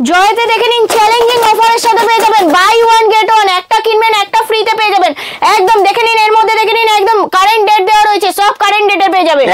জয়তে দেখে নিন চ্যালেঞ্জিং অফারের সাথে পেয়ে যাবেন বাই ওয়ান গেট ওয়ান, একটা কিনবেন একটা ফ্রিতে পেয়ে যাবেন। একদম দেখে নিন, এর মধ্যে দেখে নিন একদম কারেন্ট ডেট দেওয়া রয়েছে, সব কারেন্ট ডেটে পেয়ে যাবেন।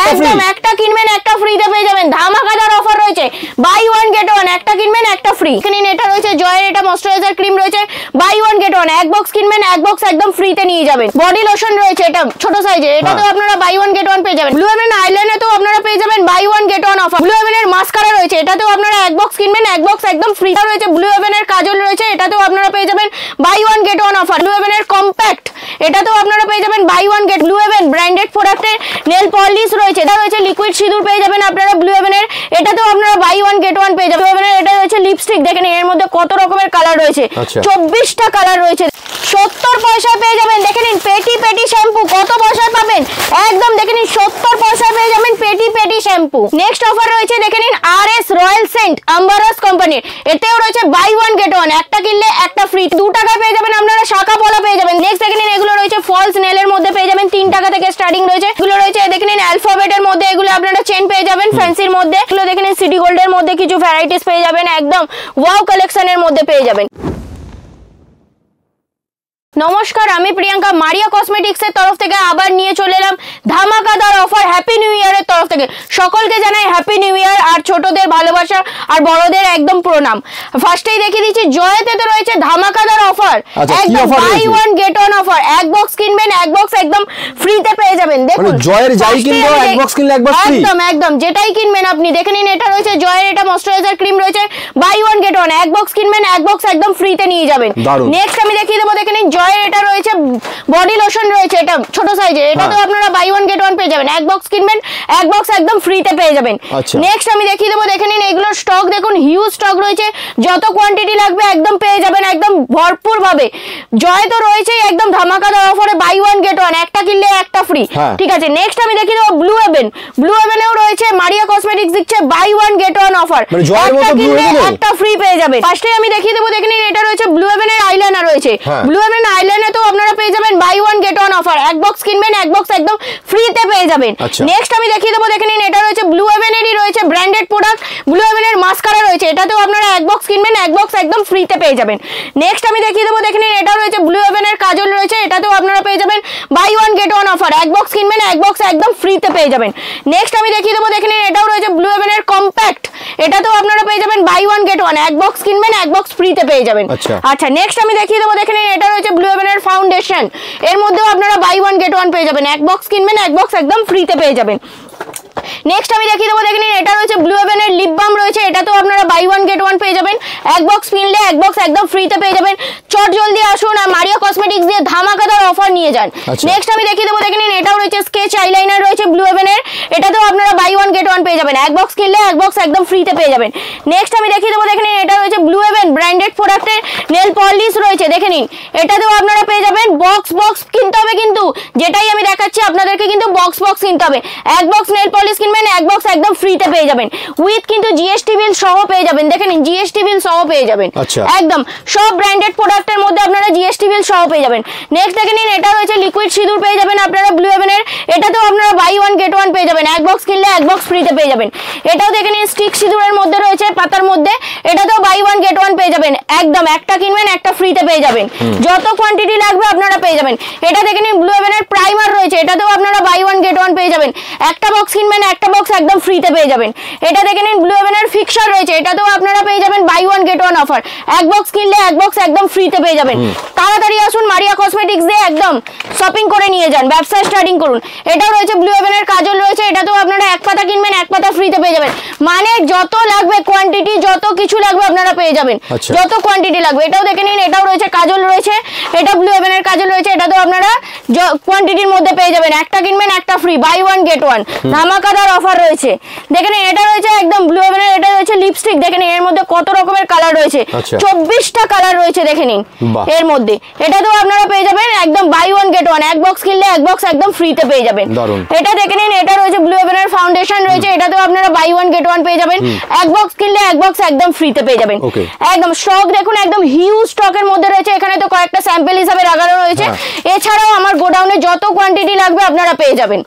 একদম একটা কিনবেন একটা ফ্রিতে পেয়ে যাবেন, ধামাকাদার অফার রয়েছে বাই ওয়ান গেট ওয়ান, একটা কিনবেন একটা ফ্রি। দেখে নিন এটা রয়েছে জয়ের, এটা ময়শ্চারাইজার ক্রিম রয়েছে বাই ওয়ান গেট ওয়ান, এক বক্স কিনবেন এক বক্স একদম ফ্রিতে নিয়ে যাবেন। বডি লোশন রয়েছে এটা ছোট সাইজে, এটাতেও আপনারা বাই ওয়ান গেট ওয়ান পেয়ে যাবেন। ব্লু হেভেন আইল্যান্ডেতেও আপনারা পেয়ে যাবেন buy one get one offer. Blue হেভেনের মাস্কারা রয়েছে, এটাতেও আপনারা এক বক্স কিনবেন এক বক্স একদম ফ্রি রয়েছে। ব্লু হেভেনের কাজল রয়েছে, এটাতেও আপনারা পেয়ে যাবেন buy one get one offer. Blue হেভেনের কম্প্যাক্ট, এটাতেও আপনারা পেয়ে যাবেন buy one get. Blue Heaven branded প্রোডাক্টের নেল পলিশ রয়েছে, এটা রয়েছে লিকুইড সিঁদুর পেয়ে যাবেন আপনারা ব্লু হেভেনের, এটাতেও আপনারা বাই ওয়ান গেট ওয়ান পেয়ে যাবেন। ব্লু হেভেনের এটা রয়েছে লিপস্টিক, দেখেন এর মধ্যে কত রকমের কালার রয়েছে, 24টা কালার রয়েছে, 70 পয়সায় পেয়ে যাবেন। দেখে নিন পেটি পেটি শ্যাম্পু কত পয়সায় পাবেন, একদম দেখে নিন 70 পয়সায় পেয়ে যাবেন পেটি পেটি শ্যাম্পু। নেক্সট অফার রয়েছে দেখে নিন RS রয়্যাল সেন্ট আম্বারাস কোম্পানির, এতেও রয়েছে বাই ওয়ান গেট ওয়ান, একটা কিনলে একটা ফ্রি, 2 টাকায় পেয়ে যাবেন আপনারা শাখা পলা পেয়ে যাবেন। নেক্সট দেখে নিন এগুলো রয়েছে ফলস নেলের মধ্যে পেয়ে যাবেন 3 টাকা থেকে স্টার্টিং রয়েছে। এগুলো রয়েছে দেখে নিন অ্যালফাবেটের মধ্যে, এগুলো আপনারা চেন পেয়ে যাবেন ফ্যান্সির মধ্যে। এগুলো দেখে নিন সিটি গোল্ডের মধ্যে কিছু ভ্যারাইটিস পেয়ে যাবেন, একদম ওয়াও কালেকশনের মধ্যে পেয়ে যাবেন। নমস্কার, আমি প্রিয়াঙ্কা, মারিয়া কসমেটিক্সের তরফ থেকে আবার নিয়ে চলে এলাম ধামাকাদার অফার হ্যাপি নিউ ইয়ারের তরফ থেকে। সকলকে জানাই হ্যাপি নিউ ইয়ার, আর ছোটদের ভালোবাসা আর বড়দের একদম প্রণাম। ফার্স্টেই দেখিয়ে দিচ্ছি জয়েতে তো রয়েছে ধামাকাদার অফার, একদম buy one get one offer, এক বক্স কিনবেন এক বক্স একদম ফ্রিতে পেয়ে যাবেন। দেখুন জয়ের যাই কিনবো এক বক্স কিনলে এক বক্স ফ্রি, একদম একদম যেটাই কিনবেন আপনি। দেখে নিন এটা রয়েছে জয়ের, এটা ময়শ্চারাইজার ক্রিম রয়েছে বাই ওয়ান গেট ওয়ান, এক বক্স কিনবেন এক বক্স একদম ফ্রিতে নিয়ে যাবেন। নেক্সট আমি দেখিয়ে দেবো দেখে নিন জয়ের, এটা রয়েছে বডি লোশন রয়েছে, এটা ছোট সাইজে, এটাতেও আপনারা বাই ওয়ান গেট ওয়ান পেয়ে যাবেন, এক বক্স কিনবেন এক বক্স একদম ফ্রিতে পেয়ে যাবেন। নেক্সট আমি দেখিয়ে দেবো দেখে নিন এগুলোর স্টক দেখুন, হিউজ স্টক রয়েছে, যত কোয়ান্টিটি লাগবে একদম পেয়ে যাবেন একদম ভরপুর ভাবে। জয় তো রয়েছে একদম ধামাকাদার অফারে বাই ওয়ান গেট ওয়ান, একটা কিনলে একটা ফ্রি, ঠিক আছে। নেক্সট আমি দেখিয়ে দেবো ব্লু হেভেন, ব্লু হেভেনেও রয়েছে মারিয়া কসমেটিক্স দিচ্ছে buy one get one offer, একটা কিনলে একটা ফ্রি পেয়ে যাবেন। ফার্স্টে আমি দেখিয়ে দেবো দেখে নিন এটা রয়েছে ব্লু হেভেনের আইলাইনার রয়েছে, ব্লু হেভেন আইলাইনার তো আপনারা পেয়ে যাবেন buy one get one offer, এক বক্স কিনবেন এক বক্স একদম ফ্রিতে পেয়ে যাবেন। নেক্সট আমি দেখিয়ে দেবো দেখে নিন এটা রয়েছে ব্লু হেভেনেরই রয়েছে ব্র্যান্ডেড প্রোডাক্ট, ব্লু হেভেনের মাস্কারা রয়েছে, এটাতেও আপনারা এক বক্স কিনবেন এক বক্স একদম ফ্রিতে পেয়ে যাবেন। নেক্সট আমি দেখিয়ে দেবো দেখে নিন এটা রয়েছে ব্লু হেভেনের কাজল রয়েছে, এটাতেও আপনারা পেয়ে যাবেন buy one get one offer, এক বক্স কিনবেন এক বক্স একদম ফ্রিতে পেয়ে যাবেন। নেক্সট আমি দেখিয়ে দেবো দেখে নিন এটাও রয়েছে ব্লু হেভেনের কম্প্যাক্ট, এটাতেও আপনারা পেয়ে যাবেন বাই ওয়ান গেট ওয়ান, এক বক্স কিনবেন এক বক্স ফ্রিতে পেয়ে যাবেন। আচ্ছা নেক্সট আমি দেখিয়ে দেবো দেখে নিন এটা রয়েছে ব্লু হেভেনের ফাউন্ডেশন, এর মধ্যেও আপনারা বাই ওয়ান গেট ওয়ান পেয়ে যাবেন, এক বক্স কিনবেন এক বক্স একদম ফ্রিতে পেয়ে যাবেন। নেক্সট আমি দেখিয়ে দেবো দেখে নিন এটা রয়েছে ব্লু হেভেনের লিপ বাম রয়েছে, এটাতেও আপনারা বাই ওয়ান গেট ওয়ান পেয়ে যাবেন, এক বক্স কিনলে এক বক্স একদম ফ্রিতে পেয়ে যাবেন। চট জলদি আসুন আর মারিয়া কসমেটিক্স দিয়ে ধামাকাদার অফার নিয়ে যান। নেক্সট আমি দেখিয়ে দেবো দেখে নিন এটাও রয়েছে স্কেচ আইলাইনার রয়েছে ব্লু হেভেনের, এটাতেও আপনারা বাই ওয়ান গেট ওয়ান পেয়ে যাবেন, এক বক্স কিনলে এক বক্স একদম ফ্রিতে পেয়ে যাবেন। নেক্সট আমি দেখিয়ে দেবো দেখে নিন এটা রয়েছে ব্লু হেভেন ব্র্যান্ডেড প্রোডাক্টের নেল পলিশ রয়েছে, দেখে নিন এটাতেও আপনারা পেয়ে যাবেন বক্স বক্স কিনতে হবে, কিন্তু যেটাই আমি দেখাচ্ছি আপনাদেরকে কিন্তু বক্স বক্স কিনতে হবে, এক বক্স নেল পলিশ কিনবেন এক বক্স একদম ফ্রিতে পেয়ে যাবেন, উইথ কিন্তু জিএসটি বিল সহ পেয়ে যাবেন। দেখে নিন জিএসটি বিল সহ পেয়ে যাবেন, একদম সব ব্র্যান্ডেড প্রোডাক্টের মধ্যে আপনারা জিএসটি বিল সহ পেয়ে যাবেন। নেক্সট দেখে নিন এটা রয়েছে লিকুইড সিঁদুর পেয়ে যাবেন আপনারা ব্লু হেভেনের, এটাতেও আপনারা বাই ওয়ান গেট ওয়ান পেয়ে যাবেন, এক বক্স কিনলে এক বক্স ফ্রিতে পেয়ে যাবেন। এটাও দেখে নিন স্টিক সিঁদুরের মধ্যে রয়েছে পাতার মধ্যে, এটাতেও বাই ওয়ান গেট ওয়ান পেয়ে যাবেন, একদম একটা কিনবেন একটা ফ্রিতে পেয়ে যাবেন, যত কোয়ান্টিটি লাগবে আপনারা পেয়ে যাবেন। এটা দেখে নিন ব্লু হেভেনের প্রাইমার রয়েছে, এটাতেও আপনারা বাই ওয়ান গেট ওয়ান পেয়ে যাবেন, একটা বক্স কিনবেন একটা বক্স একদম ফ্রিতে পেয়ে যাবেন। এটা দেখে নিন ব্লু হেভেনের ফিক্সার রয়েছে, এটাতেও আপনারা পেয়ে যাবেন buy one get one offer, এক বক্স কিনলে এক বক্স একদম ফ্রিতে পেয়ে যাবেন। তাড়াতাড়ি আসুন মারিয়া কসমেটিক্স দিয়ে একদম শপিং করে নিয়ে যান, ব্যবসা স্টার্টিং করুন। এটাও রয়েছে ব্লু হেভেনের কাজল রয়েছে, এটাতেও আপনারা এক পাতা কিনবেন এক পাতা ফ্রিতে পেয়ে যাবেন, মানে যত লাগবে কোয়ান্টিটি যত কিছু লাগবে আপনারা পেয়ে যাবেন, যত কোয়ান্টিটি লাগবে। এটাও দেখে নিন এটাও রয়েছে কাজল রয়েছে, এটা ব্লু হেভেনের কাজল রয়েছে, এটাতেও আপনারা কোয়ান্টিটির মধ্যে পেয়ে যাবেন, একটা কিনবেন একটা free, buy one get one, ধামাকাদার অফার রয়েছে। দেখে নিন এটা রয়েছে একদম ব্লু হেভেনের, এটা রয়েছে লিপস্টিক, দেখে নিন এর মধ্যে কত রকমের কালার রয়েছে, 24টা কালার রয়েছে দেখে নিন এর মধ্যে। এটাতেও আপনারা পেয়ে যাবেন একদম বাই ওয়ান গেট ওয়ান, এক বক্স কিনলে এক বক্স একদম ফ্রিতে পেয়ে যাবেন। এটা দেখে নিন, এটা রয়েছে ব্লু হেভেনের ফাউন্ডেশন রয়েছে, এটাতেও আপনারা বাই ওয়ান গেট ওয়ান পেয়ে যাবেন, এক বক্স কিনলে এক বক্স একদম ফ্রিতে পেয়ে যাবেন। একদম স্টক দেখুন একদম হিউজ স্টকের মধ্যে রয়েছে, এখানে তো কয়েকটা স্যাম্পল হিসাবে লাগানো রয়েছে, এছাড়াও আমার গোডাউনে যত কোয়ান্টিটি লাগবে আপনারা পেয়ে যাবেন।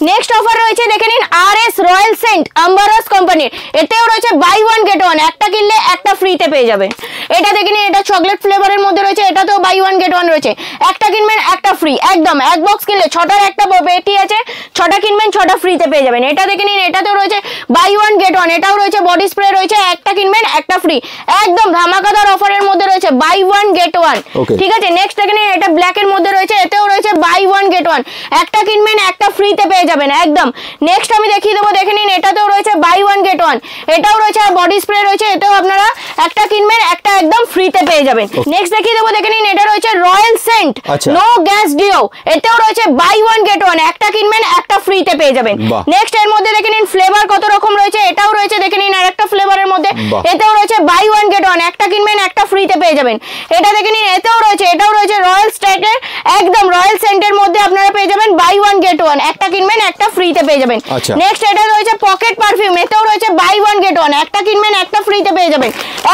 নেক্সট অফার রয়েছে দেখে নিন আরএস রয়্যাল সেন্ট আম্বারাস কোম্পানির, এতেও রয়েছে বাই ওয়ান গেট ওয়ান, একটা কিনলে একটা ফ্রিতে পেয়ে যাবেন। এটা দেখে নিন, এটা চকলেট ফ্লেভারের মধ্যে রয়েছে, এটাতেও বাই ওয়ান গেট ওয়ান রয়েছে, একটা কিনবেন একটা ফ্রি, একদম এক বক্স কিনলে 6টার একটা পেটি আছে, 6টা কিনবেন 6টা ফ্রিতে পেয়ে যাবেন। এটা দেখে নিন, এটাতেও রয়েছে বাই ওয়ান গেট ওয়ান, এটাও রয়েছে বডি স্প্রে রয়েছে, একটা কিনবেন একটা ফ্রি, একদম ধামাকাদার অফারের মধ্যে রয়েছে বাই ওয়ান গেট ওয়ান। ঠিক আছে, নেক্সট দেখে নিন, এটা ব্ল্যাক এর মধ্যে রয়েছে, এতেও রয়েছে বাই ওয়ান গেট ওয়ান, একটা কিনবেন একটা ফ্রিতে পেয়ে যাবেন একদম। নেক্সট আমি দেখিয়ে দেবো দেখে নিন, এটাতেও রয়েছে বাই ওয়ান গেট ওয়ান, এটাও রয়েছে বডি স্প্রে রয়েছে, এতেও আপনারা একটা কিনবেন একটা একদম ফ্রিতে পেয়ে যাবেন। নেক্সট দেখিয়ে দেবো দেখে নিন, এটা রয়েছে royal scent no gas deo, এতেও রয়েছে বাই ওয়ান গেট ওয়ান, একটা কিনবেন একটা ফ্রিতে পেয়ে যাবেন। নেক্সট এর মধ্যে দেখে নিন ফ্লেভার কত রকম রয়েছে, এটাও রয়েছে দেখে নিন আরেকটা ফ্লেভারের মধ্যে, এতেও রয়েছে বাই ওয়ান গেট ওয়ান, একটা কিনবেন একটা ফ্রিতে পেয়ে যাবেন। এটা দেখে নিন, এতেও রয়েছে, এটাও রয়েছে রয়্যাল স্টেটের একদম রয়্যাল সেন্টের মধ্যে আপনারা পেয়ে যাবেন বাই ওয়ান গেট ওয়ান, একটা কিনবেন একটা ফ্রিতে পেয়ে যাবেন। নেক্সট এটা রয়েছে পকেট পারফিউম, এতেও রয়েছে বাই ওয়ান গেট ওয়ান, একটা কিনবেন একটা ফ্রিতে পেয়ে যাবেন,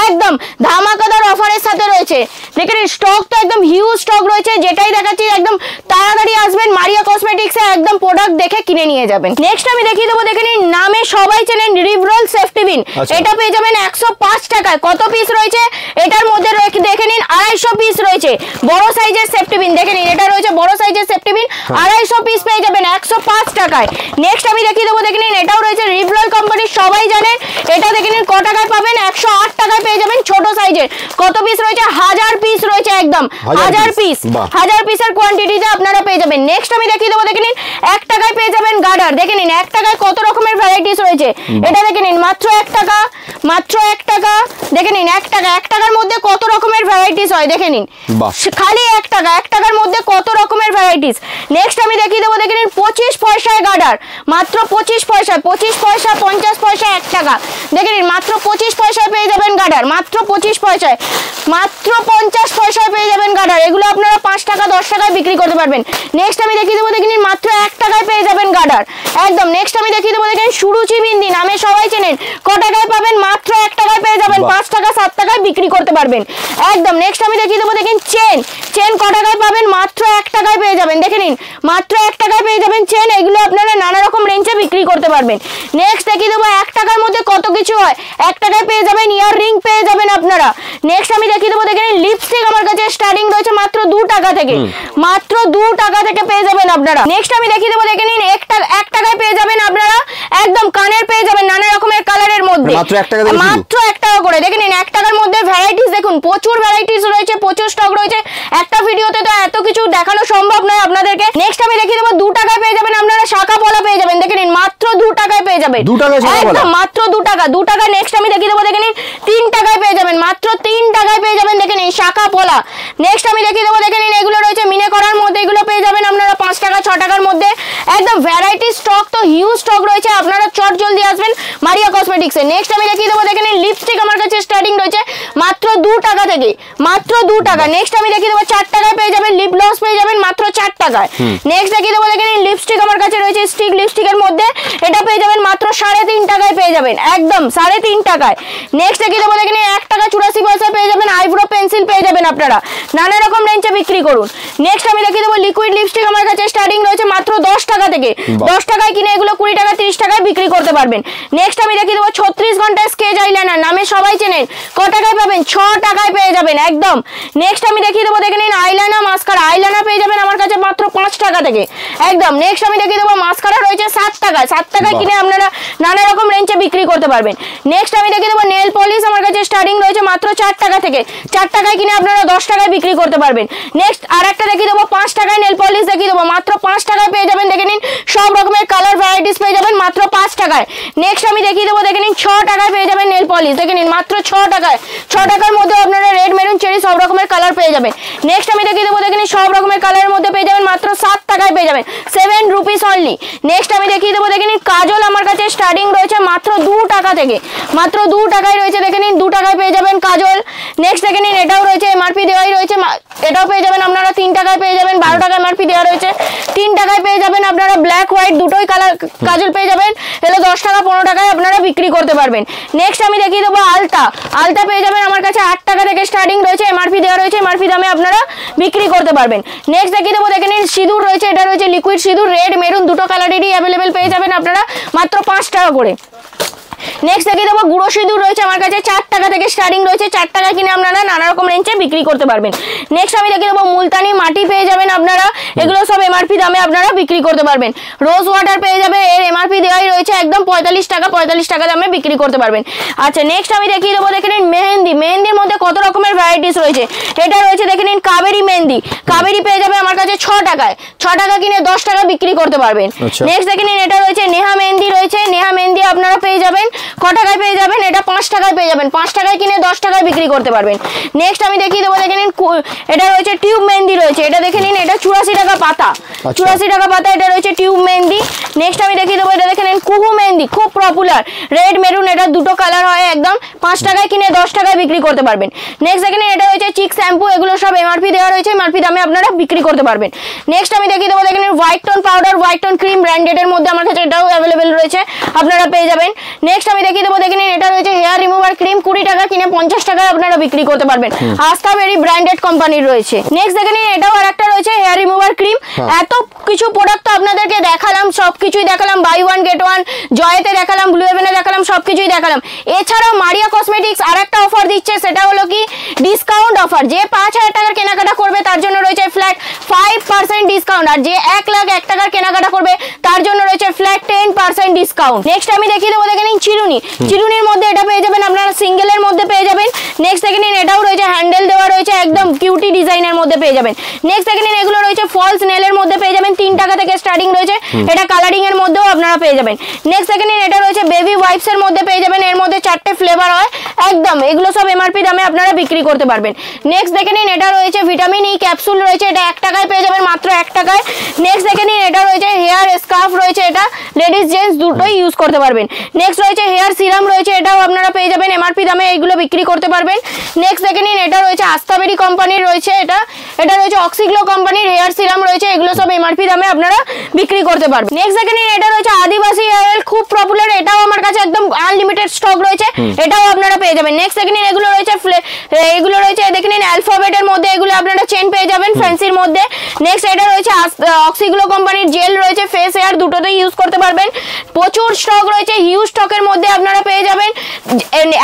একদম ধামাকাদার অফারের সাথে রয়েছে। দেখে নিন স্টক তো একদম হিউজ স্টক রয়েছে, যেটাই দেখাচ্ছি একদম তাড়াতাড়ি আসবেন মারিয়া কসমেটিক্সে, একদম প্রোডাক্ট দেখে কিনে নিয়ে যাবেন। নেক্সট আমি দেখিয়ে দেবো দেখে নিন, নামে সবাই চেনেন রিভরল সেফটি বিন, এটা পেয়ে যাবেন 105 টাকায়। কত পিস রয়েছে এটার মধ্যে দেখে নিন 250 পিস রয়েছে, বড় সাইজের সেফটি বিন দেখে নিন, এটা রয়েছে বড় সাইজের সেফটি বিন, 250 পিস পেয়ে যাবেন 105 টাকায়। নেক্সট আমি দেখিয়ে দেবো দেখে নিন, এটাও রয়েছে রিভরল কোম্পানির, সবাই জানেন, এটা দেখে নিন ক টাকায় পাবেন, 108 টাকায় পেয়ে যাবেন ছোট সাইজের। কত পিস রয়েছে 1000 পিস রয়েছে, একদম 1000 পিস, 1000 পিসের কোয়ান্টিটিতে আপনারা পেয়ে যাবেন। নেক্সট আমি দেখিয়ে দেবো দেখে নিন, 1 টাকায় পেয়ে যাবেন গার্ডার, দেখে নিন 1 টাকায় কত রকমের ভ্যারাইটিস রয়েছে, এটা দেখে নিন মাত্র 1 টাকা, মাত্র 1 টাকা, দেখে নিন 1 টাকা, 1 টাকার মধ্যে কত রকমের ভ্যারাইটিস হয় দেখে নিন, খালি 1 টাকা, 1 টাকার মধ্যে কত রকমের ভ্যারাইটিস। নেক্সট আমি দেখিয়ে দেবো দেখে নিন 25 পয়সায় গার্ডার, মাত্র 25 পয়সায়, 25 পয়সা 50 পয়সা 1 টাকা, দেখে নিন মাত্র 25 পয়সায় পেয়ে যাবেন গার্ডার, মাত্র 25 পয়সায়, মাত্র 50 পয়সায় পেয়ে যাবেন গার্ডার, এগুলো আপনারা 5 টাকা 10 টাকায় বিক্রি করতে পারবেন। নেক্সট আমি দেখিয়ে দেবো দেখে নিন মাত্র 1 টাকায় পেয়ে যাবেন গার্ডার, একদম। নেক্সট আমি দেখিয়ে দেবো দেখেন সুরুচি বিন্দি, নামে সবাই চেনেন, ক টাকায় পাবেন, মাত্র 1 টাকায় পেয়ে যাবেন, 5 টাকা 7 টাকায় বিক্রি করতে পারবেন একদম। নেক্সট আমি দেখিয়ে দেবো দেখেন চেন, চেন ক টাকায় পাবেন, মাত্র 1 টাকায় পেয়ে যাবেন, দেখে নিন মাত্র 1 টাকায় পেয়ে যাবেন চেন, এগুলো আপনারা নানা রকম রেঞ্জে বিক্রি করতে পারবেন। নেক্সট দেখিয়ে দেবো 1 টাকার মধ্যে কত কিছু হয়, 1 টাকায় পেয়ে যাবেন ইয়ার রিং পেয়ে যাবেন আপনারা। নেক্সট আমি দেখিয়ে দেবো দেখে নিন লিপস্টিক, আমার কাছে স্টার্টিং রয়েছে মাত্র 2 টাকা থেকে, মাত্র 2 টাকা থেকে পেয়ে যাবেন আপনারা। নেক্সট আমি দেখিয়ে দেবো দেখে নিন 1 টাকায় পেয়ে যাবেন আপনারা একদম কানের পেয়ে যাবেন নানা রকমের কালারের মধ্যে, মাত্র 1 টাকা করে, দেখে নিন 1 টাকার মধ্যে ভ্যারাইটিস দেখুন, প্রচুর ভ্যারাইটিস রয়েছে, প্রচুর স্টক রয়েছে, একটা ভিডিওতে তো এত কিছু দেখানো সম্ভব নয় আপনাদেরকে। নেক্সট আমি দেখিয়ে দেবো 2 টাকায় পেয়ে যাবেন আপনারা শাখা পলা পেয়ে যাবেন, দেখে নিন মাত্র 2 টাকায় পেয়ে যাবেন, একদম মাত্র 2 টাকা, 2 টাকা। নেক্সট আমি দেখিয়ে দেবো দেখে নিন 3 টাকায় পেয়ে যাবেন, মাত্র 3 টাকায় পেয়ে যাবেন, দেখে নিন শাখা পলা। নেক্সট আমি দেখিয়ে দেবো দেখে নিন এগুলো রয়েছে মিনে করার মধ্যে, এগুলো পেয়ে যাবেন আপনারা 5 টাকা 6 টাকার মধ্যে, একদম ভ্যারাইটি স্টক তো হিউজ স্টক রয়েছে, আপনারা চট জলদি আসবেন মারিয়া কসমেটিক্সে। নেক্সট আমি দেখিয়ে দেবো দেখে নিন লিপস্টিক, আমার কাছে স্টার্টিং রয়েছে মাত্র 2 টাকা থেকে, মাত্র 2 টাকা। নেক্সট আমি দেখিয়ে দেবো 4 টাকায় পেয়ে যাবেন, লিপ গ্লস পেয়ে যাবেন মাত্র 4 টাকায়। নেক্সট দেখিয়ে দেবো দেখে নিন লিপস্টিক, আমার কাছে রয়েছে স্টিক লিপস্টিকের মধ্যে, এটা পেয়ে যাবেন মাত্র 3.5 টাকায় পেয়ে যাবেন, একদম 3.5 টাকায়। নেক্সট দেখিয়ে দেবো দেখে নিন 1 টাকা 84 পয়সা পেয়ে যাবেন আইব্রো পেন্সিল পেয়ে যাবেন আপনারা, নানা রকম রেঞ্জে বিক্রি করুন। নেক্সট আমি দেখিয়ে দেবো লিকুইড লিপস্টিক, আমার কাছে স্টার্টিং রয়েছে মাত্র 10 টাকা থেকে, 10 টাকায় কিনে এগুলো 20 টাকা 30 টাকায় বিক্রি করতে পারবেন। নেক্সট আমি দেখিয়ে দেবো 36 ঘন্টা স্কেচ আইলাইনার, নামে সবাই চেনেন, ক টাকায় পাবেন, 6 টাকায় পেয়ে যাবেন একদম। নেক্সট আমি দেখিয়ে দেবো দেখে নিন আইলাইনার মাস্কারা, আইলাইনার পেয়ে যাবেন আমার কাছে মাত্র 5 টাকা থেকে একদম। নেক্সট আমি দেখিয়ে দেবো মাস্কারা রয়েছে 7 টাকায়, 7 টাকায় কিনে আপনারা নানা রকম রেঞ্জে বিক্রি করতে পারবেন। নেক্সট আমি দেখিয়ে দেবো নেল পলিশ, আমার কাছে স্টার্টিং রয়েছে মাত্র 4 টাকা থেকে, 4 টাকায় কিনে আপনারা 10 টাকায় বিক্রি করতে পারবেন। নেক্সট আর একটা দেখিয়ে দেবো 5 টাকায় নেল পলিশ দেখিয়ে দেবো, মাত্র 5 টাকায় পেয়ে যাবেন, দেখে নিন সব রকমের কালার ভ্যারাইটিস পেয়ে যাবেন মাত্র 5 টাকায়। নেক্সট আমি দেখিয়ে দেবো দেখে নিন 6 টাকায় পেয়ে যাবেন নেল পলিশ, দেখে নিন মাত্র 6 টাকায়, 6 টাকার মধ্যে আপনারা রেড মেরুন চেরি সব রকমের কালার পেয়ে যাবেন। নেক্সট আমি দেখিয়ে দেবো দেখে নিন সব রকমের কালারের মধ্যে পেয়ে যাবেন মাত্র 7 টাকায় পেয়ে যাবেন, 7 রুপিস অনলি। নেক্সট আমি দেখিয়ে দেবো দেখে নিন কাজল, আমার কাছে স্টার্টিং রয়েছে মাত্র 2 টাকা থেকে, মাত্র 2 টাকায় রয়েছে, দেখে নিন 2 টাকায় পেয়ে যাবেন কাজল। নেক্সট দেখে নিন এটাও রয়েছে এমআরপি দেওয়াই রয়েছে, এটাও পেয়ে যাবেন আপনারা 3 টাকায় পেয়ে যাবেন, 12 টাকা এমআরপি দেওয়া রয়েছে। 3 টাকায় পেয়ে যাবেন আপনারা ব্ল্যাক হোয়াইট দুটোই কালার কাজল পেয়ে যাবেন, এগুলো 10 টাকা 15 টাকায় আপনারা বিক্রি করতে পারবেন। নেক্সট আমি দেখিয়ে দেবো আলতা। আলতা পেয়ে যাবেন আমার কাছে 8 টাকা থেকে স্টার্টিং রয়েছে, এমআরপি দেওয়া রয়েছে, এমআরপি দামে আপনারা বিক্রি করতে পারবেন। নেক্সট দেখিয়ে দেবো দেখে নিন সিঁদুর রয়েছে, এটা রয়েছে লিকুইড সিঁদুর, রেড মেরুন দুটো কালারেরই অ্যাভেলেবেল পেয়ে যাবেন আপনারা মাত্র 5 টাকা করে। নেক্সট দেখিয়ে দেবো গুঁড়ো সিঁদুর রয়েছে আমার কাছে 4 টাকা থেকে স্টার্টিং রয়েছে, 4 টাকা কিনে আপনারা নানা রকম রেঞ্জে বিক্রি করতে পারবেন। নেক্সট আমি দেখিয়ে দেবো মুলতানি মাটি পেয়ে যাবেন আপনারা, এগুলো সব এমআরপি দামে আপনারা বিক্রি করতে পারবেন। রোজ ওয়াটার পেয়ে যাবে, এর এমআরপি দেওয়াই রয়েছে একদম 45 টাকা দামে বিক্রি করতে পারবেন। আচ্ছা নেক্সট আমি দেখিয়ে দেবো দেখে নিন মেহেন্দি। মেহেন্দির মধ্যে কত রকমের ভ্যারাইটিস রয়েছে, এটা রয়েছে দেখে নিন কাবেরি মেহেন্দি। কাবেরি পেয়ে যাবে আমার কাছে 6 টাকায়, 6 টাকা কিনে 10 টাকা বিক্রি করতে পারবেন। নেক্সট দেখে নিন এটা রয়েছে নেহা মেহেন্দি রয়েছে, নেহা মেহেন্দি আপনারা পেয়ে যাবেন ক টাকায় পেয়ে যাবেন, এটা 5 টাকায় পেয়ে যাবেন, 5 টাকায় কিনে 10 টাকায় বিক্রি করতে পারবেন। নেক্সট আমি দেখিয়ে দেবো দেখে নিন এটা রয়েছে টিউব মেহেন্দি রয়েছে, এটা দেখে নিন এটা 84 টাকা পাতা, 84 টাকা পাতা, এটা রয়েছে টিউব মেহেন্দি। নেক্সট আমি দেখিয়ে দেবো এটা দেখে নিন কুহু মেহেন্দি, খুব পপুলার, রেড মেরুন, এটা দুটো কালার হয় একদম, 5 টাকায় কিনে 10 টাকায় বিক্রি করতে পারবেন। নেক্সট দেখে নিন এটা রয়েছে চিক শ্যাম্পু, এগুলো সব এমআরপি দেওয়া রয়েছে, এমআরপি দামে আপনারা বিক্রি করতে পারবেন। নেক্সট আমি দেখিয়ে দেবো দেখে নিন white tone powder, white tone cream ব্র্যান্ডেডের মধ্যে আমার কাছে এটাও অ্যাভেলেবেল রয়েছে, আপনারা পেয়ে যাবেন। নেক্সট আমি দেখিয়ে দেবো দেখে নিন এটা রয়েছে হেয়ার রিমুভার ক্রিম, 20 টাকা কিনে 50 টাকায় আপনারা বিক্রি করতে পারবেন, আস্থা ভেরি ব্র্যান্ডেড কোম্পানির রয়েছে। নেক্সট দেখে নিন এটাও আরেকটা রয়েছে হেয়ার রিমুভার ক্রিম। এত কিছু প্রোডাক্ট তো আপনাদেরকে দেখালাম, সবকিছুই দেখালাম, বাই ওয়ান গেট ওয়ান, জয়েতে দেখালাম, ব্লু হেভেনে দেখালাম, সবকিছুই দেখালাম। এছাড়াও মারিয়া কসমেটিক্স আরেকটা অফার দিচ্ছে, সেটা হলো কি ডিসকাউন্ট অফার। যে 5000 টাকার কেনাকাটা করবে তার জন্য রয়েছে ফ্ল্যাট 5% ডিসকাউন্ট, আর যে 1,01,000 টাকার কেনাকাটা করবে তার জন্য রয়েছে ফ্ল্যাট 10% ডিসকাউন্ট। নেক্সট আমি দেখিয়ে দেবো দেখে নিন চিরুনি। চিরুনির মধ্যে এটা পেয়ে যাবেন আপনারা সিঙ্গেলের মধ্যে পেয়ে যাবেন। নেক্সট দেখে নিন এটাও রয়েছে হ্যান্ডেল দেওয়া রয়েছে, একদম কিউটি ডিজাইনের মধ্যে পেয়ে যাবেন। নেক্সট দেখে নিন এগুলো রয়েছে ফলস নেলের মধ্যে পেয়ে যাবেন, 3 টাকা থেকে স্টার্টিং রয়েছে, এটা কালারিং এর মধ্যেও আপনারা পেয়ে যাবেন। নেক্সট দেখে নিন এটা রয়েছে বেবি ওয়াইপস এর মধ্যে পেয়ে যাবেন, এর মধ্যে 4টে ফ্লেভার হয় একদম, এগুলো সব এমআরপি দামে আপনারা বিক্রি করতে পারবেন। নেক্সট দেখে নিন এটা রয়েছে ভিটামিন ই ক্যাপসুল রয়েছে, এটা 1 টাকায় পেয়ে যাবেন, মাত্র 1 টাকায়। নেক্সট দেখে নিন এটা রয়েছে হেয়ার স্কার্ফ রয়েছে, এটা লেডিস জেন্টস দুটোই ইউজ করতে পারবেন। নেক্সট রয়েছে হেয়ার সিরাম রয়েছে, এটাও আপনারা পেয়ে যাবেন এমআরপি দামে, এইগুলো বিক্রি করতে পারবেন। নেক্সট দেখে নিন এটা রয়েছে আস্তাবেরি কোম্পানির রয়েছে, এটা রয়েছে অক্সিগ্লো কোম্পানির হেয়ার সিরাম রয়েছে, এগুলো সব এমআরপি দামে আপনারা বিক্রি করতে পারবেন। নেক্সট দেখে নিন এটা রয়েছে আদিবাসী হেয়ার অয়েল, খুব পপুলার, এটাও আমার কাছে একদম আনলিমিটেড স্টক রয়েছে, এটাও আপনারা পেয়ে যাবেন। নেক্সট দেখে নিন এগুলো রয়েছে দেখে নিন অ্যালফাবেটের মধ্যে, এগুলো আপনারা চেন পেয়ে যাবেন ফ্যান্সির মধ্যে। নেক্সট এটা রয়েছে অক্সিগ্লো কোম্পানির জেল রয়েছে, ফেস হেয়ার দুটোতেই ইউজ করতে পারবেন, প্রচুর স্টক রয়েছে, হিউজ স্টকের মধ্যে আপনারা পেয়ে যাবেন।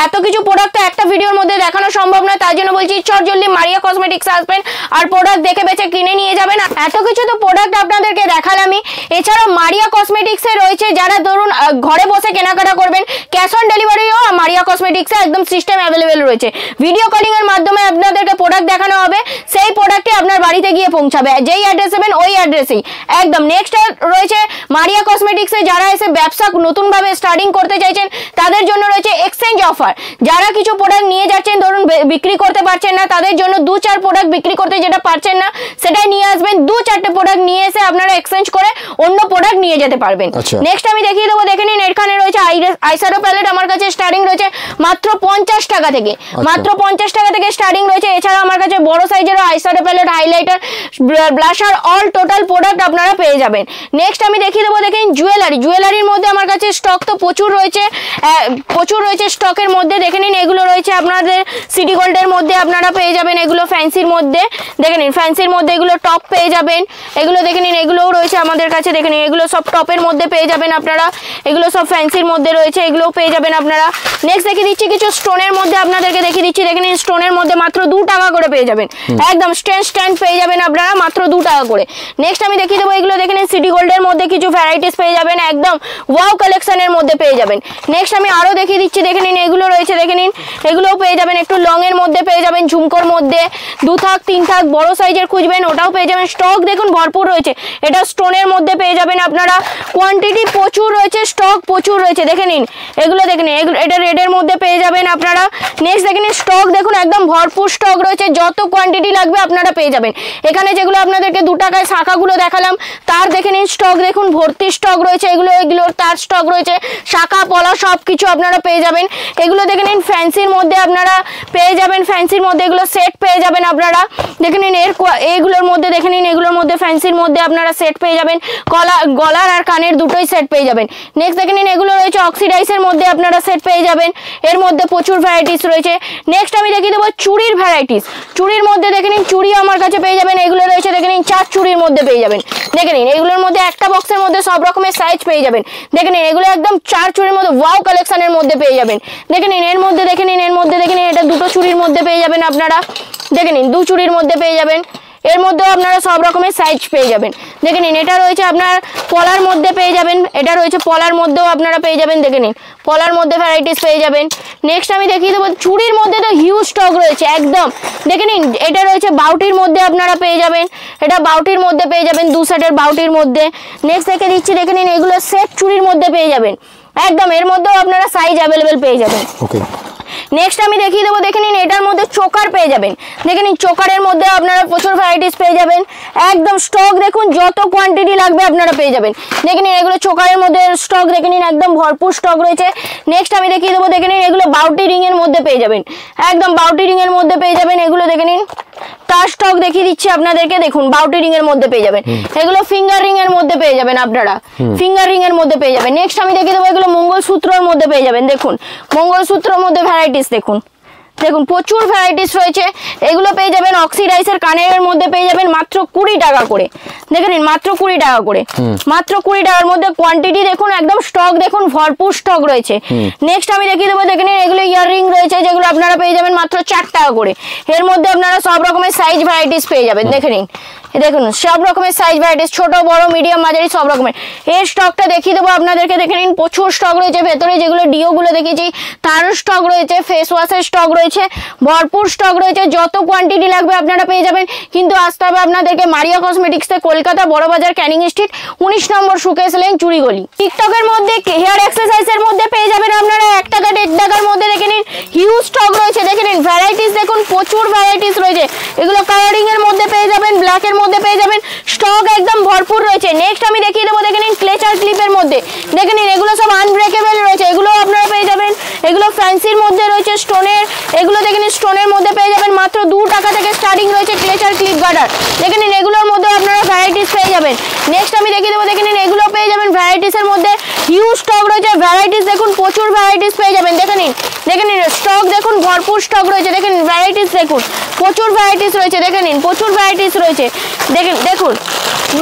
এত কিছু প্রোডাক্ট তো একটা ভিডিওর মধ্যে দেখানো সম্ভব নয়, তার জন্য বলছি চটজলদি মারিয়া কসমেটিক্স আসবেন আর প্রোডাক্ট দেখে বেছে কিনে নিয়ে যাবেন। এত কিছু তো প্রোডাক্ট আপনাদেরকে দেখালামই, এছাড়াও মারিয়া কসমেটিক্সে রয়েছে যারা ধরুন ঘরে বসে কেনাকাটা করবেন, ক্যাশ অন ডেলিভারিও মারিয়া কসমেটিক্সে একদম সিস্টেম অ্যাভেলেবেল রয়েছে, ভিডিও কলিং এর মাধ্যমে আপনাদেরকে প্রোডাক্ট দেখানো হবে, সেই প্রোডাক্টটি আপনার বাড়িতে গিয়ে পৌঁছাবে, যেই অ্যাড্রেস দেবেন ওই অ্যাড্রেসেই একদম। নেক্সট রয়েছে মারিয়া কসমেটিক্সে যারা এসে ব্যবসা নতুনভাবে স্টার্টিং করতে চাইছেন তাদের জন্য রয়েছে এক্সচেঞ্জ অফার। যারা কিছু প্রোডাক্ট নিয়ে যাচ্ছেন ধরুন বিক্রি করতে পারছেন না, তাদের জন্য 2-4 প্রোডাক্ট বিক্রি করতে যেটা পারছেন না সেটাই নিয়ে আসবেন, 2-4টে প্রোডাক্ট নিয়ে এসে আপনারা এক্সচেঞ্জ করে অন্য প্রোডাক্ট নিয়ে যেতে পারবেন। নেক্সট আমি দেখিয়ে দেবো দেখে নিন এখানে রয়েছে আইশ্যাডো প্যালেট, আমার কাছে স্টার্টিং রয়েছে মাত্র 50 টাকা থেকে, মাত্র 50 টাকা থেকে স্টার্টিং রয়েছে। এছাড়া আমার কাছে বড় সাইজেরও eyeshadow palette, highlighter, blusher all total product আপনারা পেয়ে যাবেন। নেক্সট আমি দেখিয়ে দেবো দেখেন জুয়েলারির মধ্যে আমার কাছে স্টক তো প্রচুর রয়েছে স্টকের মধ্যে, দেখে নিন এগুলো রয়েছে আপনাদের সিটি গোল্ডের মধ্যে আপনারা পেয়ে যাবেন, এগুলো ফ্যান্সির মধ্যে দেখে নিন, ফ্যান্সির মধ্যে এগুলো টপ পেয়ে যাবেন, এগুলো দেখে নিন এগুলোও রয়েছে আমাদের কাছে, দেখে নিন এগুলো সব টপের মধ্যে পেয়ে যাবেন আপনারা, এগুলো সব ফ্যান্সির মধ্যে রয়েছে, এগুলোও পেয়ে যাবেন আপনারা। নেক্সট দেখিয়ে দিচ্ছি কিছু স্টোনের মধ্যে আপনাদেরকে দেখিয়ে দিচ্ছি, দেখে নিন স্টোনের মধ্যে মাত্র 2 টাকা করে পেয়ে যাবেন, একদম স্ট্যান্ড পেয়ে যাবেন আপনারা মাত্র 2 টাকা করে। নেক্সট আমি দেখিয়ে দেবো এগুলো দেখে নিন সিটি গোল্ডের মধ্যে কিছু ভ্যারাইটিস পেয়ে যাবেন, একদম ওয়াও কালেকশনের মধ্যে পেয়ে যাবেন। নেক্সট আমি আরো দেখিয়ে দিচ্ছি, দেখে নিন এগুলো রয়েছে, দেখে নিন এগুলোও পেয়ে যাবেন, একটু লং এর মধ্যে পেয়ে যাবেন, ঝুমকোর মধ্যে 2 থাক 3 থাক বড় সাইজের খুঁজবেন ওটাও পেয়ে যাবেন, স্টক দেখুন ভরপুর রয়েছে, এটা স্টোনের মধ্যে পেয়ে যাবেন আপনারা, কোয়ান্টিটি প্রচুর রয়েছে, স্টক প্রচুর রয়েছে, দেখে নিন এগুলো দেখে নিন, এটা রেডের মধ্যে পেয়ে যাবেন আপনারা। নেক্সট দেখে নিন স্টক দেখুন একদম ভরপুর স্টক রয়েছে, যত কোয়ান্টিটি লাগবে আপনারা পেয়ে যাবেন। এখানে যেগুলো আপনাদেরকে 2 টাকায় শাখাগুলো দেখালাম তার দেখে নিন স্টক দেখুন ভর্তি স্টক রয়েছে, এগুলোর তার স্টক রয়েছে, শাখা পলা সব কিছু আপনারা পেয়ে যাবেন। এগুলো দেখে নিন ফ্যান্সির মধ্যে আপনারা পেয়ে যাবেন ফ্যান্সির মধ্যে, এগুলো সেট পেয়ে যাবেন আপনারা। দেখে নিন এইগুলোর মধ্যে, দেখে নিন এগুলোর মধ্যে ফ্যান্সির মধ্যে আপনারা সেট পেয়ে যাবেন, গলার আর কানের দুটোই সেট পেয়ে যাবেন। নেক্সট দেখে নিন এগুলো রয়েছে অক্সিডাইজের মধ্যে আপনারা সেট পেয়ে যাবেন, এর মধ্যে প্রচুর ভ্যারাইটিস রয়েছে। নেক্সট আমি দেখিয়ে দেবো চুড়ির ভ্যারাইটিস। চুড়ির মধ্যে দেখে নিন চুড়িও আমার কাছে পেয়ে যাবেন, এগুলো রয়েছে দেখে নিন 4 চুড়ির মধ্যে পেয়ে যাবেন। দেখে নিন এগুলোর মধ্যে একটা বক্সের মধ্যে সব রকমের সাইজ পেয়ে যাবেন। দেখে নিন এগুলো একদম 4 চুড়ির মধ্যে ওয়াও কালেকশনের মধ্যে পেয়ে যাবেন। দেখে নিন এর মধ্যে, দেখে নিন এর মধ্যে, দেখে নিন এটা 2টো চুড়ির মধ্যে পেয়ে যাবেন আপনারা। দেখে নিন 2 চুড়ির মধ্যে পেয়ে যাবেন, এর মধ্যেও আপনারা সব রকমের সাইজ পেয়ে যাবেন। দেখে নিন এটা রয়েছে আপনার পলার মধ্যে পেয়ে যাবেন, এটা রয়েছে পলার মধ্যেও আপনারা পেয়ে যাবেন। দেখে নিন পলার মধ্যে ভ্যারাইটিস পেয়ে যাবেন। নেক্সট আমি দেখিয়ে দেবো চুড়ির মধ্যে তো হিউজ স্টক রয়েছে একদম। দেখে নিন এটা রয়েছে বাউটির মধ্যে আপনারা পেয়ে যাবেন, এটা বাউটির মধ্যে পেয়ে যাবেন, 2 সেটের বাউটির মধ্যে। নেক্সট দেখে দিচ্ছি, দেখে নিন এগুলো সেট চুড়ির মধ্যে পেয়ে যাবেন একদম, এর মধ্যেও আপনারা সাইজ অ্যাভেলেবেল পেয়ে যাবেন। ওকে, নেক্সট আমি দেখিয়ে দেবো, দেখে নিন এটার মধ্যে চোকার পেয়ে যাবেন। দেখে নিন চোকারের মধ্যে আপনারা প্রচুর ভ্যারাইটিস পেয়ে যাবেন একদম। স্টক দেখুন যত কোয়ান্টিটি লাগবে আপনারা পেয়ে যাবেন। দেখে নিন এগুলো চোকারের মধ্যে স্টক, দেখে নিন একদম ভরপুর স্টক রয়েছে। নেক্সট আমি দেখিয়ে দেবো, দেখে নিন এগুলো বাউটি রিং এর মধ্যে পেয়ে যাবেন, একদম বাউটি রিং এর মধ্যে পেয়ে যাবেন এগুলো। দেখে নিন তার স্টক দেখিয়ে দিচ্ছি আপনাদেরকে, দেখুন বাউটি রিং এর মধ্যে পেয়ে যাবেন, এগুলো ফিঙ্গার রিং এর মধ্যে পেয়ে যাবেন আপনারা, ফিঙ্গার রিং এর মধ্যে পেয়ে যাবেন। নেক্সট আমি দেখিয়ে দেবো এগুলো মঙ্গলসূত্রের মধ্যে পেয়ে যাবেন। দেখুন মঙ্গলসূত্রের মধ্যে ভ্যারাইটিস দেখুন, দেখুন প্রচুর ভ্যারাইটিস রয়েছে, এগুলো পেয়ে যাবেন অক্সিডাইজের কানের মধ্যে পেয়ে যাবেন মাত্র 20 টাকা করে। দেখে নিন মাত্র 20 টাকা করে, মাত্র 20 টাকার মধ্যে কোয়ান্টিটি দেখুন একদম, স্টক দেখুন ভরপুর স্টক রয়েছে। নেক্সট আমি দেখিয়ে দেবো, দেখে নিন এগুলো ইয়াররিং রয়েছে যেগুলো আপনারা পেয়ে যাবেন মাত্র 4 টাকা করে, এর মধ্যে আপনারা সব রকমের সাইজ ভ্যারাইটিস পেয়ে যাবেন। দেখে নিন দেখুন সব রকমের সাইজ ভ্যারাইটিস, ছোট বড় মিডিয়াম মাঝারি সব রকমের। এর স্টকটা দেখিয়ে দেবো আপনাদেরকে, দেখে নিন প্রচুর স্টক রয়েছে ভেতরে, যেগুলো ডিওগুলো দেখেছি তারও স্টক রয়েছে, ফেস ওয়াশের স্টক রয়েছে, ভরপুর স্টক রয়েছে, যত কোয়ান্টিটি লাগবে আপনারা পেয়ে যাবেন। কিন্তু আসতে হবে আপনাদেরকে মারিয়া কসমেটিক্সে, কলকাতা বড়বাজার ক্যানিং স্ট্রিট 19 নম্বর সুকেশ লেন চুড়িগলি। টিকটকের মধ্যে হেয়ার এক্সারসাইজের মধ্যে পেয়ে যাবেন আপনারা 1 টাকা 1.5 টাকার মধ্যে। দেখে নিন হিউজ স্টক রয়েছে, দেখে নিন ভ্যারাইটিস দেখুন প্রচুর ভ্যারাইটিস রয়েছে, এগুলো কালারিং এর মধ্যে পেয়ে যাবেন, ব্ল্যাকের মধ্যে পেয়ে যাবেন, স্টক একদম ভরপুর রয়েছে। নেক্সট আমি দেখিয়ে দেবো, দেখে নিন ক্লেচার ক্লিপের মধ্যে, দেখে নিন এগুলো সব আনব্রেকেবল রয়েছে, এগুলো আপনারা পেয়ে যাবেন। এগুলো ফ্যান্সির মধ্যে রয়েছে স্টোনের, এগুলো দেখে নিন স্টোনের মধ্যে পেয়ে যাবেন মাত্র 2 টাকা থেকে স্টার্টিং রয়েছে ক্লেচার ক্লিপ গার্ডার। দেখে নিন এগুলোর মধ্যে আপনারা ভ্যারাইটিস পেয়ে যাবেন। নেক্সট আমি দেখিয়ে দেবো, দেখে নিন এগুলো পেয়ে যাবেন ভ্যারাইটিসের মধ্যে হিউজ স্টক রয়েছে, ভ্যারাইটিস দেখুন প্রচুর ভ্যারাইটিস পেয়ে যাবেন। দেখে নিন, দেখে নিন স্টক দেখুন ভরপুর স্টক রয়েছে, দেখে নিন ভ্যারাইটিস দেখুন প্রচুর ভ্যারাইটিস রয়েছে, দেখে নিন প্রচুর ভ্যারাইটিস রয়েছে। দেখুন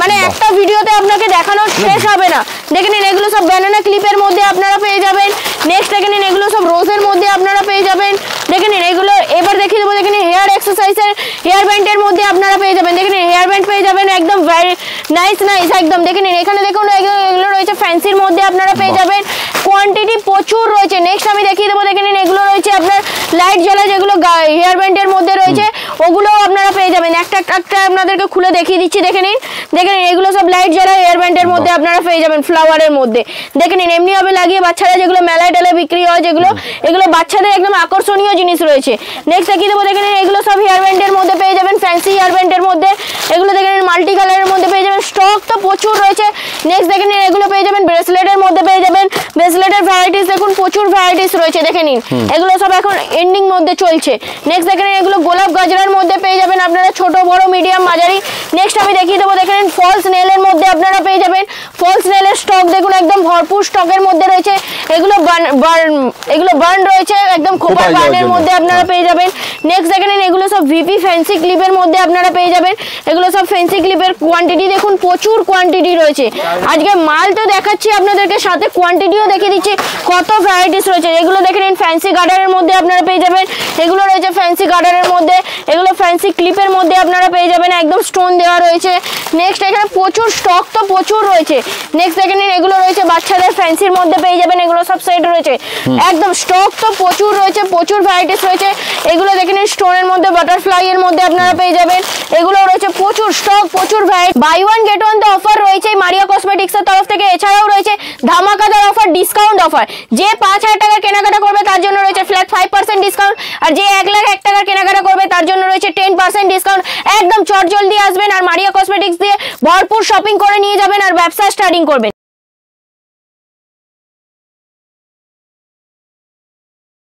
মানে একটা ভিডিওতে আপনাকে দেখানো শেষ হবে না। দেখে নিন এগুলো সব ব্যানানা ক্লিপের মধ্যে আপনারা পেয়ে যাবেন। নেক্সট দেখে নিন এগুলো সব রোজের মধ্যে আপনারা পেয়ে যাবেন। দেখে নিন এগুলো এবার দেখিয়ে দেবো, দেখে নিন হেয়ার এক্সারসাইজের হেয়ার ব্যান্ডের মধ্যে আপনারা পেয়ে যাবেন। দেখে নিন হেয়ার ব্যান্ড পেয়ে যাবেন একদম নাইস একদম। দেখে নিন এখানে দেখুন এগুলো রয়েছে ফ্যান্সির মধ্যে আপনারা পেয়ে যাবেন, কোয়ান্টিটি প্রচুর রয়েছে। নেক্সট আমি দেখিয়ে দেবো, দেখে নিন এগুলো রয়েছে আপনার লাইট জ্বলা, যেগুলো হেয়ার ব্যান্ডের মধ্যে রয়েছে ওগুলোও আপনারা পেয়ে যাবেন। একটা আপনাদেরকে খুলে দেখিয়ে দিচ্ছি, দেখে নিন এগুলো সব লাইট জ্বলা হেয়ার ব্যান্ডের মধ্যে আপনারা পেয়ে যাবেন ফ্লাওয়ারের মধ্যে। দেখে নিন এমনি ভাবে লাগিয়ে বাচ্চারা যেগুলো মেলায় টেলায় বিক্রি হয়, যেগুলো এগুলো বাচ্চাদের একদম আকর্ষণীয় জিনিস রয়েছে। নেক্সট দেখিয়ে দেবো, দেখে নিন এগুলো সব হেয়ার ব্যান্ডের মধ্যে পেয়ে যাবেন, ফ্যান্সি হেয়ার ব্যান্ডের মধ্যে, এগুলো দেখে নিন মাল্টি কালারের মধ্যে পেয়ে যাবেন, স্টক তো প্রচুর রয়েছে। নেক্সট দেখে নিন এগুলো পেয়ে যাবেন ব্রেসলেটের মধ্যে পেয়ে যাবেন, ব্রেসলেটের ভ্যারাইটিস দেখুন প্রচুর ভ্যারাইটিস রয়েছে। দেখে নিন এগুলো সব এখন এন্ডিং মধ্যে চলছে। নেক্সট দেখে নিন এগুলো গোলাপ গাজরার মধ্যে পেয়ে যাবেন আপনারা, ছোট বড় মিডিয়াম মাঝারি। নেক্সট আমি দেখিয়ে দেবো, দেখে নিন ফলস নেলের মধ্যে আপনারা পেয়ে যাবেন, ফলস নেলের স্টক দেখুন একদম ভরপুর স্টকের মধ্যে রয়েছে, এগুলো বার্ন রয়েছে একদম খোপার বার্নের মধ্যে আপনারা পেয়ে যাবেন। নেক্সট দেখে নিন এগুলো সব ভিপি ফ্যান্সি ক্লিপের মধ্যে আপনারা পেয়ে যাবেন, এগুলো সব ফ্যান্সি ক্লিপের কোয়ান্টিটি দেখুন প্রচুর কোয়ান্টিটি রয়েছে। আজকে মাল তো দেখাচ্ছি আপনাদেরকে, সাথে কোয়ান্টিটিও দেখিয়ে দিচ্ছি কত ভ্যারাইটিস রয়েছে। এগুলো দেখে নিন ফ্যান্সি গার্ডারের মধ্যে আপনারা পেয়ে যাবেন, এগুলো রয়েছে ফ্যান্সি গার্ডারের মধ্যে, এগুলো ফ্যান্সি ক্লিপের মধ্যে আপনারা পেয়ে যাবেন, একদম স্টোন দেওয়া রয়েছে। নেক্সট এখানে প্রচুর স্টক তো প্রচুর রয়েছে। নেক্সট দেখে নিন এগুলো রয়েছে বাচ্চাদের ফ্যান্সির মধ্যে পেয়ে যাবেন, এগুলো সব সেট রয়েছে, একদম স্টক তো প্রচুর রয়েছে, প্রচুর ভ্যারাইটিস রয়েছে। এগুলো দেখে নিন স্টোনের মধ্যে বাটারফ্লাই এর মধ্যে আপনারা পেয়ে যাবেন, এগুলো রয়েছে প্রচুর স্টক, প্রচুর variety. Buy one get one তো অফার রয়েছে মারিয়া কসমেটিক্স এর তরফ থেকে। এছাড়াও রয়েছে ধামাকাদার অফার, ডিসকাউন্ট অফার। যে 5000 টাকার কেনাকাটা করবে তার জন্য রয়েছে ফ্ল্যাট 5% ডিসকাউন্ট, আর যে 1,01,000 টাকার কেনাকাটা করবে তার জন্য রয়েছে 10% ডিসকাউন্ট। একদম চটজলদি আসবেন আর মারিয়া কসমেটিক্স দিয়ে ভরপুর শপিং করে নিয়ে যাবেন আর ব্যবসা স্টার্টিং করবেন।